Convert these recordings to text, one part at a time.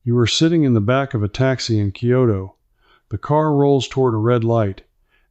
You are sitting in the back of a taxi in Kyoto. The car rolls toward a red light,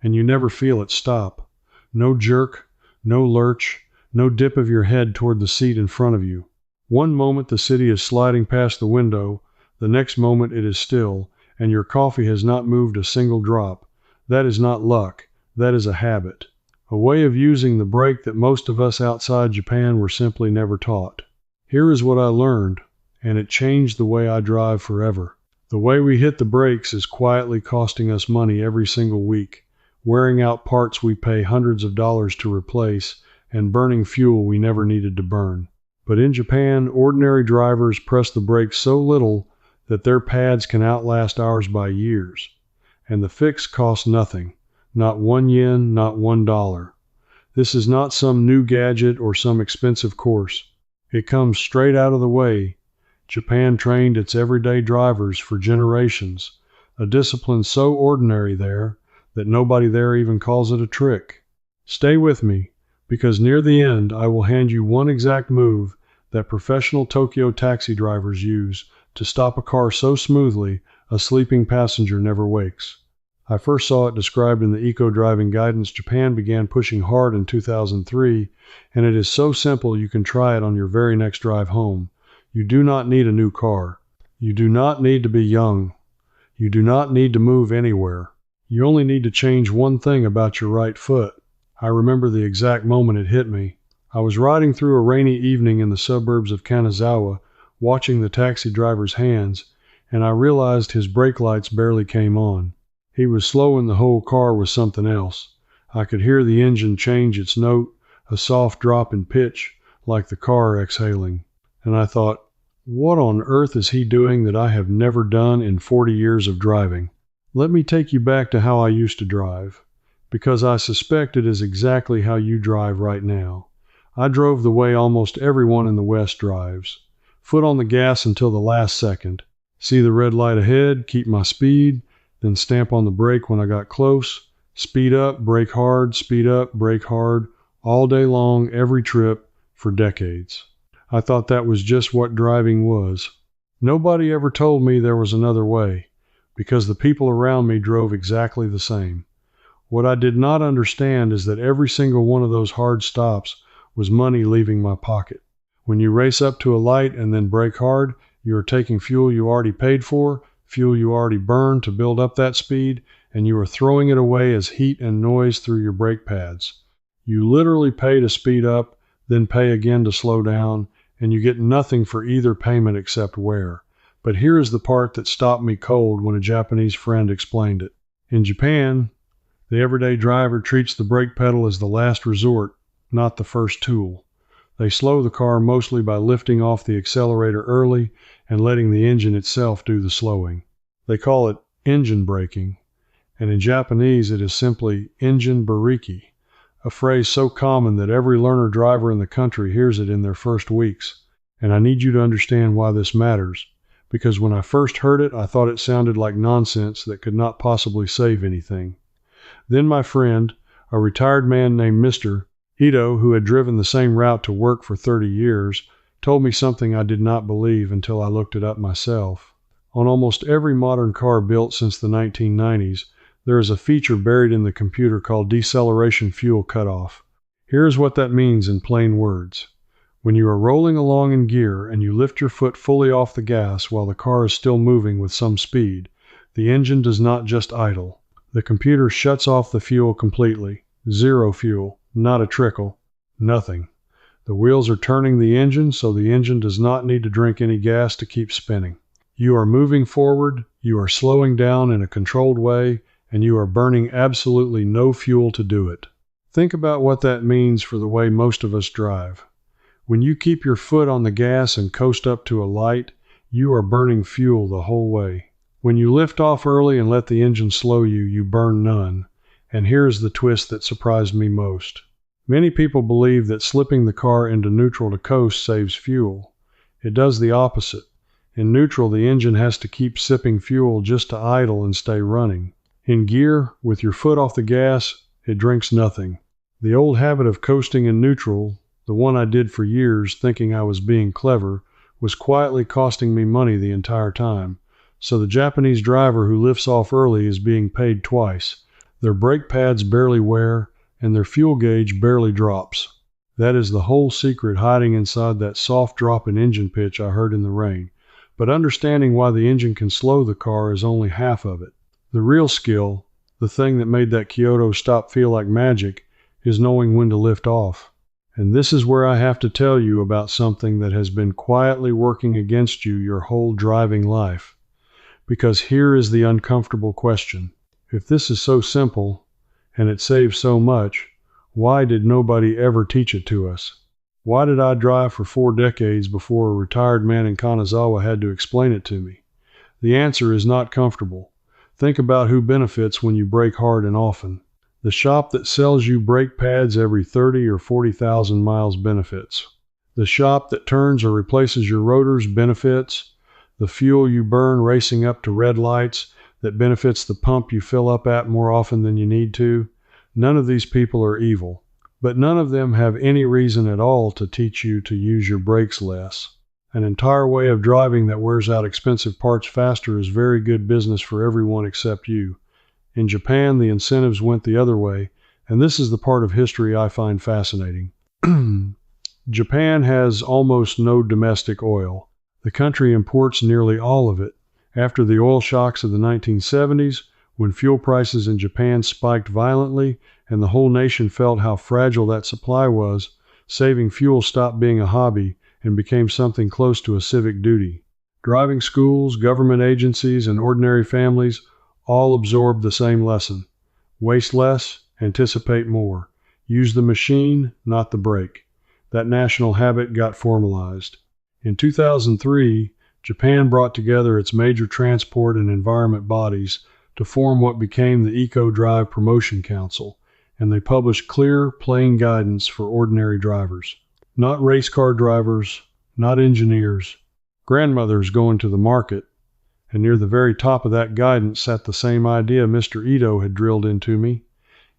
and you never feel it stop. No jerk, no lurch, no dip of your head toward the seat in front of you. One moment the city is sliding past the window, the next moment it is still, and your coffee has not moved a single drop. That is not luck, that is a habit. A way of using the brake that most of us outside Japan were simply never taught. Here is what I learned, and it changed the way I drive forever. The way we hit the brakes is quietly costing us money every single week, wearing out parts we pay hundreds of dollars to replace, and burning fuel we never needed to burn. But in Japan, ordinary drivers press the brakes so little that their pads can outlast ours by years. And the fix costs nothing. Not 1 yen, not $1. This is not some new gadget or some expensive course. It comes straight out of the way Japan trained its everyday drivers for generations, a discipline so ordinary there that nobody there even calls it a trick. Stay with me, because near the end I will hand you one exact move that professional Tokyo taxi drivers use to stop a car so smoothly a sleeping passenger never wakes. I first saw it described in the Eco-Driving Guidance Japan began pushing hard in 2003, and it is so simple you can try it on your very next drive home. You do not need a new car. You do not need to be young. You do not need to move anywhere. You only need to change one thing about your right foot. I remember the exact moment it hit me. I was riding through a rainy evening in the suburbs of Kanazawa, watching the taxi driver's hands, and I realized his brake lights barely came on. He was slowing the whole car with something else. I could hear the engine change its note, a soft drop in pitch, like the car exhaling. And I thought, what on earth is he doing that I have never done in 40 years of driving? Let me take you back to how I used to drive, because I suspect it is exactly how you drive right now. I drove the way almost everyone in the West drives. Foot on the gas until the last second. See the red light ahead, keep my speed, then stamp on the brake when I got close. Speed up, brake hard, speed up, brake hard, all day long, every trip, for decades. I thought that was just what driving was. Nobody ever told me there was another way, because the people around me drove exactly the same. What I did not understand is that every single one of those hard stops was money leaving my pocket. When you race up to a light and then brake hard, you are taking fuel you already paid for, fuel you already burned to build up that speed, and you are throwing it away as heat and noise through your brake pads. You literally pay to speed up, then pay again to slow down, and you get nothing for either payment except wear. But here is the part that stopped me cold when a Japanese friend explained it. In Japan, the everyday driver treats the brake pedal as the last resort, not the first tool. They slow the car mostly by lifting off the accelerator early and letting the engine itself do the slowing. They call it engine braking, and in Japanese it is simply enjin bureeki, a phrase so common that every learner driver in the country hears it in their first weeks. And I need you to understand why this matters, because when I first heard it, I thought it sounded like nonsense that could not possibly save anything. Then my friend, a retired man named Mr. Ito, who had driven the same route to work for 30 years, told me something I did not believe until I looked it up myself. On almost every modern car built since the 1990s, there is a feature buried in the computer called deceleration fuel cutoff. Here is what that means in plain words. When you are rolling along in gear and you lift your foot fully off the gas while the car is still moving with some speed, the engine does not just idle. The computer shuts off the fuel completely. Zero fuel, not a trickle, nothing. The wheels are turning the engine, so the engine does not need to drink any gas to keep spinning. You are moving forward, you are slowing down in a controlled way, and you are burning absolutely no fuel to do it. Think about what that means for the way most of us drive. When you keep your foot on the gas and coast up to a light, you are burning fuel the whole way. When you lift off early and let the engine slow you, you burn none. And here's the twist that surprised me most. Many people believe that slipping the car into neutral to coast saves fuel. It does the opposite. In neutral, the engine has to keep sipping fuel just to idle and stay running. In gear, with your foot off the gas, it drinks nothing. The old habit of coasting in neutral, the one I did for years thinking I was being clever, was quietly costing me money the entire time. So the Japanese driver who lifts off early is being paid twice. Their brake pads barely wear, and their fuel gauge barely drops. That is the whole secret hiding inside that soft drop in engine pitch I heard in the rain. But understanding why the engine can slow the car is only half of it. The real skill, the thing that made that Kyoto stop feel like magic, is knowing when to lift off. And this is where I have to tell you about something that has been quietly working against you your whole driving life. Because here is the uncomfortable question. If this is so simple, and it saves so much, why did nobody ever teach it to us? Why did I drive for 4 decades before a retired man in Kanazawa had to explain it to me? The answer is not comfortable. Think about who benefits when you brake hard and often. The shop that sells you brake pads every 30 or 40,000 miles benefits. The shop that turns or replaces your rotors benefits. The fuel you burn racing up to red lights that benefits the pump you fill up at more often than you need to. None of these people are evil, but none of them have any reason at all to teach you to use your brakes less. An entire way of driving that wears out expensive parts faster is very good business for everyone except you. In Japan, the incentives went the other way, and this is the part of history I find fascinating. Japan has almost no domestic oil. The country imports nearly all of it. After the oil shocks of the 1970s, when fuel prices in Japan spiked violently and the whole nation felt how fragile that supply was, saving fuel stopped being a hobby and became something close to a civic duty. Driving schools, government agencies, and ordinary families all absorbed the same lesson. Waste less, anticipate more. Use the machine, not the brake. That national habit got formalized. In 2003, Japan brought together its major transport and environment bodies to form what became the Eco Drive Promotion Council, and they published clear, plain guidance for ordinary drivers. Not race car drivers, not engineers, grandmothers going to the market. And near the very top of that guidance sat the same idea Mr. Ito had drilled into me.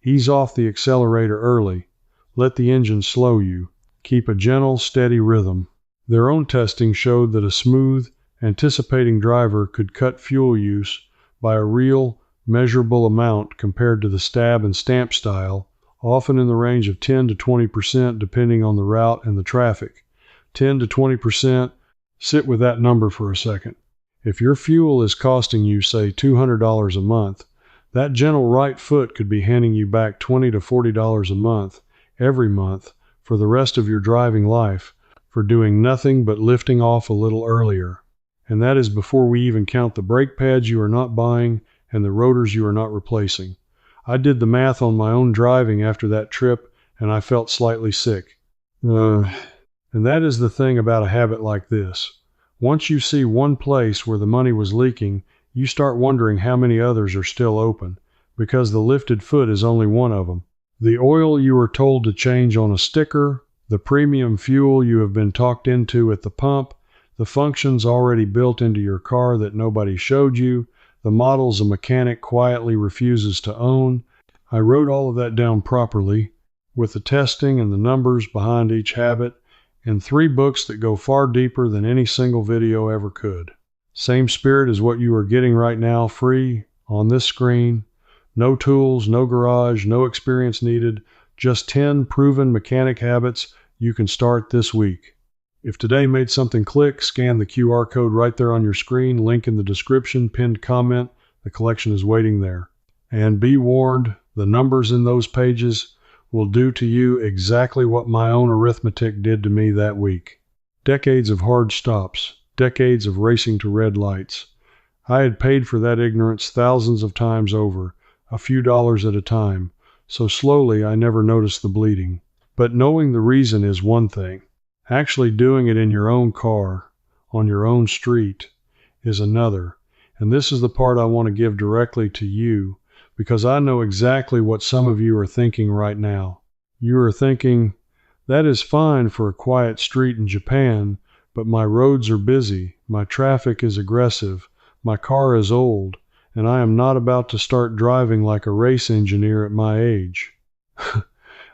Ease off the accelerator early. Let the engine slow you. Keep a gentle, steady rhythm. Their own testing showed that a smooth, anticipating driver could cut fuel use by a real, measurable amount compared to the stab and stamp style, often in the range of 10 to 20% depending on the route and the traffic. 10 to 20%, sit with that number for a second. If your fuel is costing you, say, $200 a month, that gentle right foot could be handing you back $20 to $40 a month, every month, for the rest of your driving life, for doing nothing but lifting off a little earlier. And that is before we even count the brake pads you are not buying and the rotors you are not replacing. I did the math on my own driving after that trip, and I felt slightly sick. And that is the thing about a habit like this. Once you see one place where the money was leaking, you start wondering how many others are still open, because the lifted foot is only one of them. The oil you are told to change on a sticker, the premium fuel you have been talked into at the pump, the functions already built into your car that nobody showed you, the models a mechanic quietly refuses to own. I wrote all of that down properly, with the testing and the numbers behind each habit, in 3 books that go far deeper than any single video ever could. Same spirit as what you are getting right now, free, on this screen. No tools, no garage, no experience needed, just 10 proven mechanic habits you can start this week. If today made something click, scan the QR code right there on your screen, link in the description, pinned comment. The collection is waiting there. And be warned, the numbers in those pages will do to you exactly what my own arithmetic did to me that week. Decades of hard stops, decades of racing to red lights. I had paid for that ignorance thousands of times over, a few dollars at a time, so slowly I never noticed the bleeding. But knowing the reason is one thing. Actually doing it in your own car, on your own street, is another. And this is the part I want to give directly to you, because I know exactly what some of you are thinking right now. You are thinking, that is fine for a quiet street in Japan, but my roads are busy, my traffic is aggressive, my car is old, and I am not about to start driving like a race engineer at my age.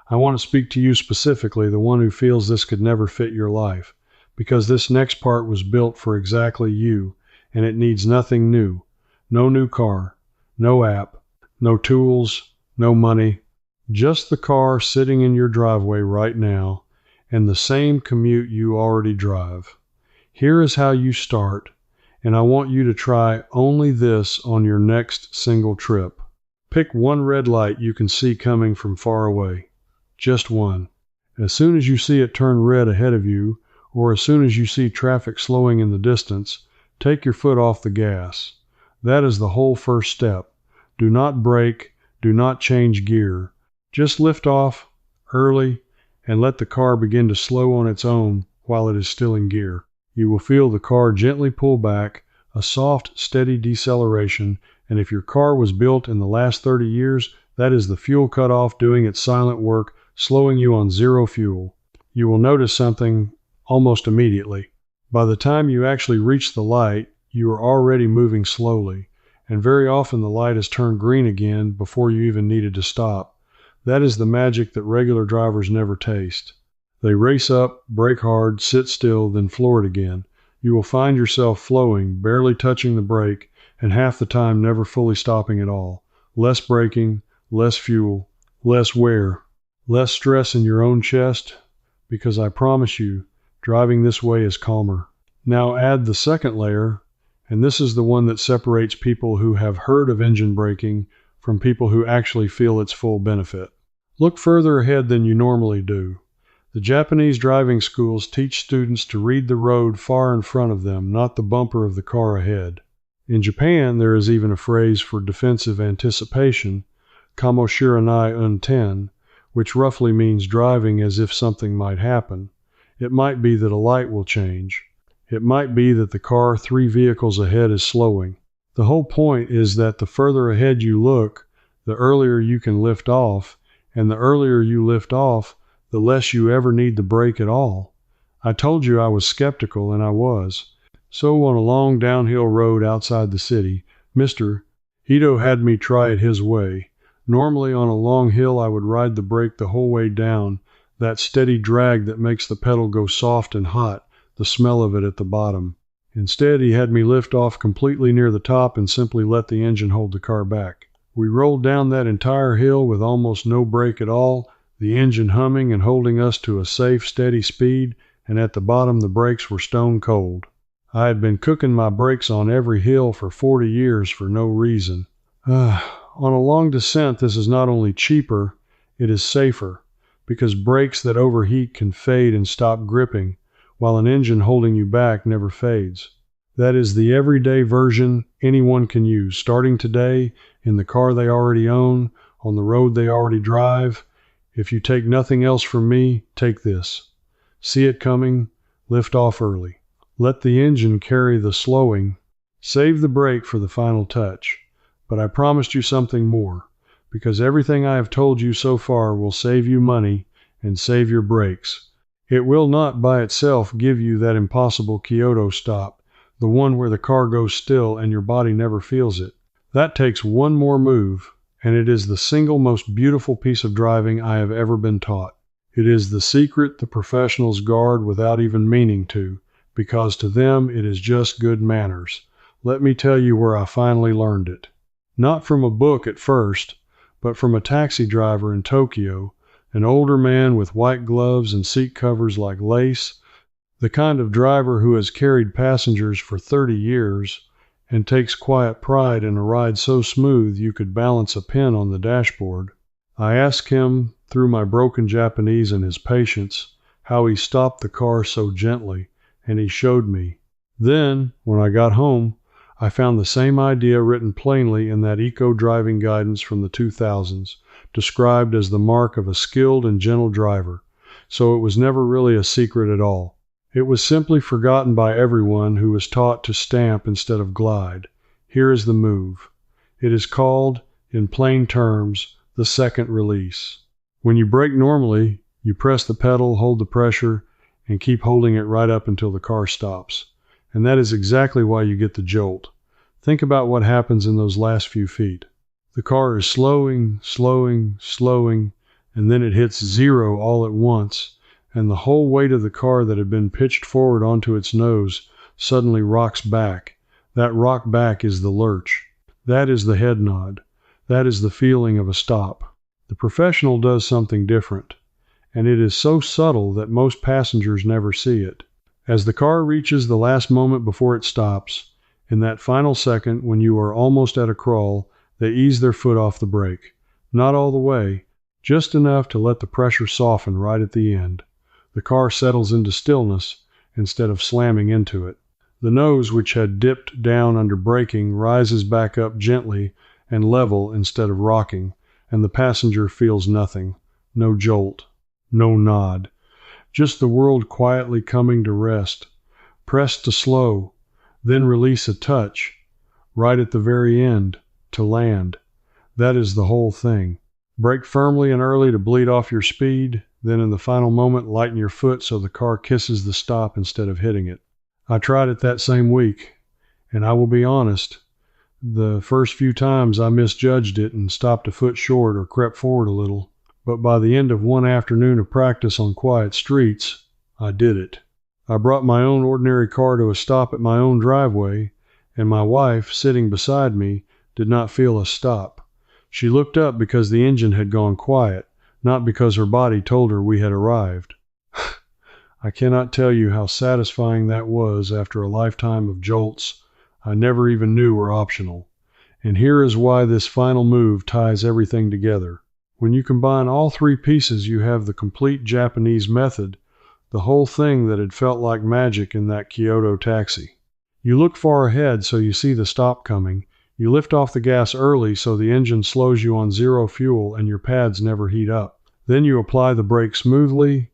I want to speak to you specifically, the one who feels this could never fit your life, because this next part was built for exactly you, and it needs nothing new. No new car, no app, no tools, no money, just the car sitting in your driveway right now, and the same commute you already drive. Here is how you start, and I want you to try only this on your next single trip. Pick one red light you can see coming from far away. Just one. As soon as you see it turn red ahead of you, or as soon as you see traffic slowing in the distance, take your foot off the gas. That is the whole first step. Do not brake, do not change gear. Just lift off early and let the car begin to slow on its own while it is still in gear. You will feel the car gently pull back, a soft, steady deceleration, and if your car was built in the last 30 years, that is the fuel cutoff doing its silent work, slowing you on zero fuel. You will notice something almost immediately. By the time you actually reach the light, you are already moving slowly, and very often the light has turned green again before you even needed to stop. That is the magic that regular drivers never taste. They race up, brake hard, sit still, then floor it again. You will find yourself flowing, barely touching the brake, and half the time never fully stopping at all. Less braking, less fuel, less wear, less stress in your own chest, because I promise you, driving this way is calmer. Now add the second layer, and this is the one that separates people who have heard of engine braking from people who actually feel its full benefit. Look further ahead than you normally do. The Japanese driving schools teach students to read the road far in front of them, not the bumper of the car ahead. In Japan, there is even a phrase for defensive anticipation, kamoshiranai unten, which roughly means driving as if something might happen. It might be that a light will change. It might be that the car 3 vehicles ahead is slowing. The whole point is that the further ahead you look, the earlier you can lift off, and the earlier you lift off, the less you ever need the brake at all. I told you I was skeptical, and I was. So on a long downhill road outside the city, Mr. Ito had me try it his way. Normally on a long hill I would ride the brake the whole way down, that steady drag that makes the pedal go soft and hot, the smell of it at the bottom. Instead, he had me lift off completely near the top and simply let the engine hold the car back. We rolled down that entire hill with almost no brake at all, the engine humming and holding us to a safe, steady speed, and at the bottom the brakes were stone cold. I had been cooking my brakes on every hill for 40 years for no reason. On a long descent, this is not only cheaper, it is safer, because brakes that overheat can fade and stop gripping, while an engine holding you back never fades. That is the everyday version anyone can use, starting today, in the car they already own, on the road they already drive. If you take nothing else from me, take this. See it coming, lift off early. Let the engine carry the slowing. Save the brake for the final touch. But I promised you something more, because everything I have told you so far will save you money and save your brakes. It will not by itself give you that impossible Kyoto stop, the one where the car goes still and your body never feels it. That takes one more move, and it is the single most beautiful piece of driving I have ever been taught. It is the secret the professionals guard without even meaning to, because to them it is just good manners. Let me tell you where I finally learned it. Not from a book at first, but from a taxi driver in Tokyo, an older man with white gloves and seat covers like lace, the kind of driver who has carried passengers for 30 years and takes quiet pride in a ride so smooth you could balance a pin on the dashboard. I asked him, through my broken Japanese and his patience, how he stopped the car so gently, and he showed me. Then, when I got home, I found the same idea written plainly in that eco-driving guidance from the 2000s, described as the mark of a skilled and gentle driver, so it was never really a secret at all. It was simply forgotten by everyone who was taught to stamp instead of glide. Here is the move. It is called, in plain terms, the second release. When you brake normally, you press the pedal, hold the pressure, and keep holding it right up until the car stops. And that is exactly why you get the jolt. Think about what happens in those last few feet. The car is slowing, and then it hits zero all at once, and the whole weight of the car that had been pitched forward onto its nose suddenly rocks back. That rock back is the lurch. That is the head nod. That is the feeling of a stop. The professional does something different, and it is so subtle that most passengers never see it. As the car reaches the last moment before it stops, in that final second when you are almost at a crawl, they ease their foot off the brake. Not all the way, just enough to let the pressure soften right at the end. The car settles into stillness instead of slamming into it. The nose, which had dipped down under braking, rises back up gently and level instead of rocking, and the passenger feels nothing. No jolt. No nod. Just the world quietly coming to rest. Press to slow, then release a touch, right at the very end, to land. That is the whole thing. Brake firmly and early to bleed off your speed, then in the final moment lighten your foot so the car kisses the stop instead of hitting it. I tried it that same week, and I will be honest, the first few times I misjudged it and stopped a foot short or crept forward a little, but by the end of one afternoon of practice on quiet streets, I did it. I brought my own ordinary car to a stop at my own driveway, and my wife, sitting beside me, did not feel a stop. She looked up because the engine had gone quiet, not because her body told her we had arrived. I cannot tell you how satisfying that was after a lifetime of jolts I never even knew were optional. And here is why this final move ties everything together. When you combine all three pieces, you have the complete Japanese method, the whole thing that had felt like magic in that Kyoto taxi. You look far ahead so you see the stop coming. You lift off the gas early so the engine slows you on zero fuel and your pads never heat up. Then you apply the brake smoothly,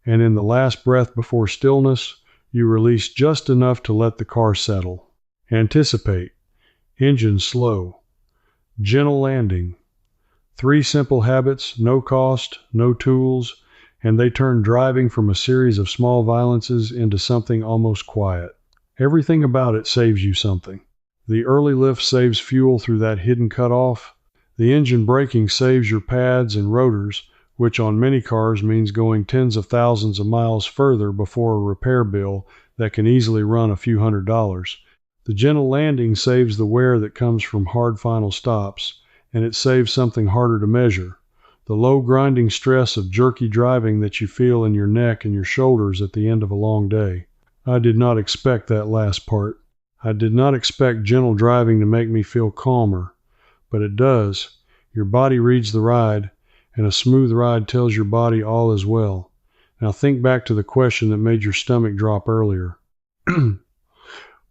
and in the last breath before stillness, you release just enough to let the car settle. Anticipate. Engine slow. Gentle landing. 3 simple habits, no cost, no tools, and they turn driving from a series of small violences into something almost quiet. Everything about it saves you something. The early lift saves fuel through that hidden cutoff. The engine braking saves your pads and rotors, which on many cars means going tens of thousands of miles further before a repair bill that can easily run a few $100s. The gentle landing saves the wear that comes from hard final stops, and it saves something harder to measure, the low grinding stress of jerky driving that you feel in your neck and your shoulders at the end of a long day. I did not expect that last part. I did not expect gentle driving to make me feel calmer, but it does. Your body reads the ride, and a smooth ride tells your body all is well. Now think back to the question that made your stomach drop earlier.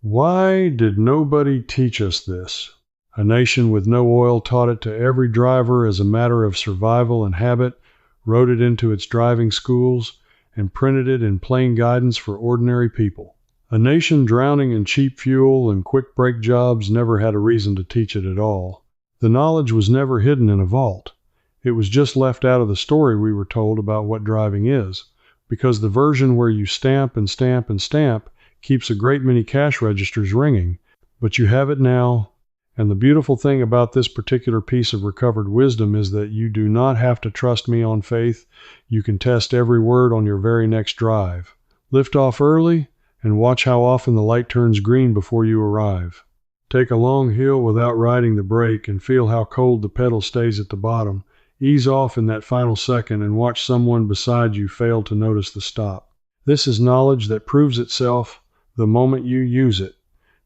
Why did nobody teach us this? A nation with no oil taught it to every driver as a matter of survival and habit, wrote it into its driving schools, and printed it in plain guidance for ordinary people. A nation drowning in cheap fuel and quick break jobs never had a reason to teach it at all. The knowledge was never hidden in a vault. It was just left out of the story we were told about what driving is, because the version where you stamp and stamp and stamp keeps a great many cash registers ringing, but you have it now. And the beautiful thing about this particular piece of recovered wisdom is that you do not have to trust me on faith. You can test every word on your very next drive. Lift off early and watch how often the light turns green before you arrive. Take a long hill without riding the brake and feel how cold the pedal stays at the bottom. Ease off in that final second and watch someone beside you fail to notice the stop. This is knowledge that proves itself the moment you use it,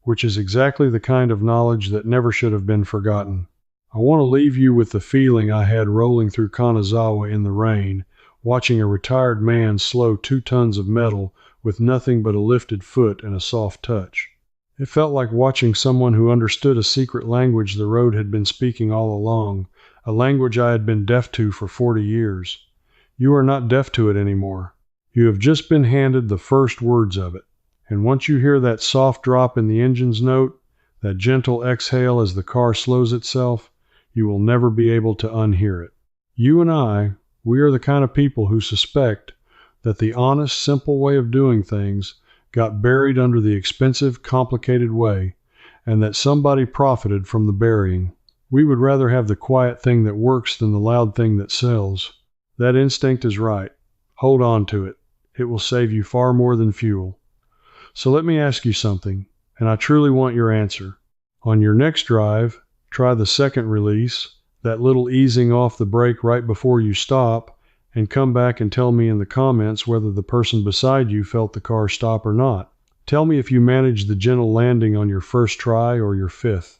which is exactly the kind of knowledge that never should have been forgotten. I want to leave you with the feeling I had rolling through Kanazawa in the rain, watching a retired man slow 2 tons of metal with nothing but a lifted foot and a soft touch. It felt like watching someone who understood a secret language the road had been speaking all along, a language I had been deaf to for 40 years. You are not deaf to it anymore. You have just been handed the first words of it. And once you hear that soft drop in the engine's note, that gentle exhale as the car slows itself, you will never be able to unhear it. You and I, we are the kind of people who suspect that the honest, simple way of doing things got buried under the expensive, complicated way, and that somebody profited from the burying. We would rather have the quiet thing that works than the loud thing that sells. That instinct is right. Hold on to it. It will save you far more than fuel. So let me ask you something, and I truly want your answer. On your next drive, try the second release, that little easing off the brake right before you stop, and come back and tell me in the comments whether the person beside you felt the car stop or not. Tell me if you managed the gentle landing on your first try or your fifth.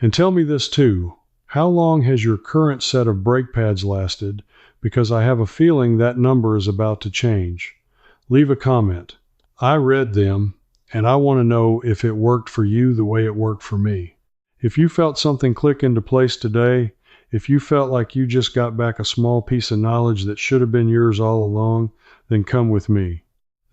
And tell me this too, how long has your current set of brake pads lasted? Because I have a feeling that number is about to change. Leave a comment. I read them, and I want to know if it worked for you the way it worked for me. If you felt something click into place today, if you felt like you just got back a small piece of knowledge that should have been yours all along, then come with me.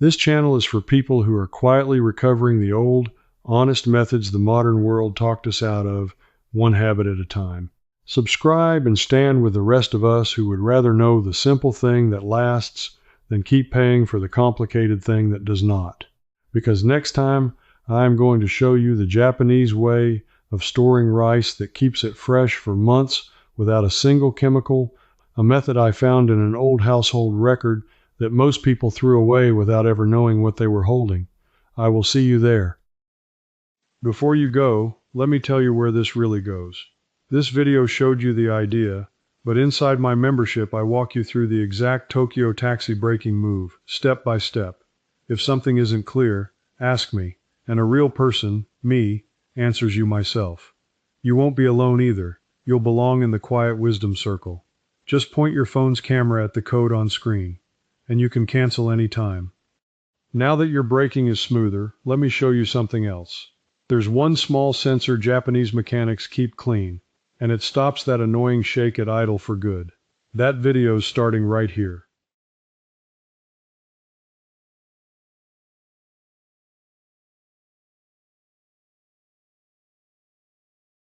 This channel is for people who are quietly recovering the old, honest methods the modern world talked us out of, one habit at a time. Subscribe and stand with the rest of us who would rather know the simple thing that lasts than keep paying for the complicated thing that does not. Because next time, I am going to show you the Japanese way of storing rice that keeps it fresh for months without a single chemical, a method I found in an old household record that most people threw away without ever knowing what they were holding. I will see you there. Before you go, let me tell you where this really goes. This video showed you the idea, but inside my membership I walk you through the exact Tokyo taxi braking move, step by step. If something isn't clear, ask me, and a real person, me, answers you myself. You won't be alone either. You'll belong in the quiet wisdom circle. Just point your phone's camera at the code on screen, and you can cancel any time. Now that your braking is smoother, let me show you something else. There's one small sensor Japanese mechanics keep clean, and it stops that annoying shake at idle for good. That video's starting right here.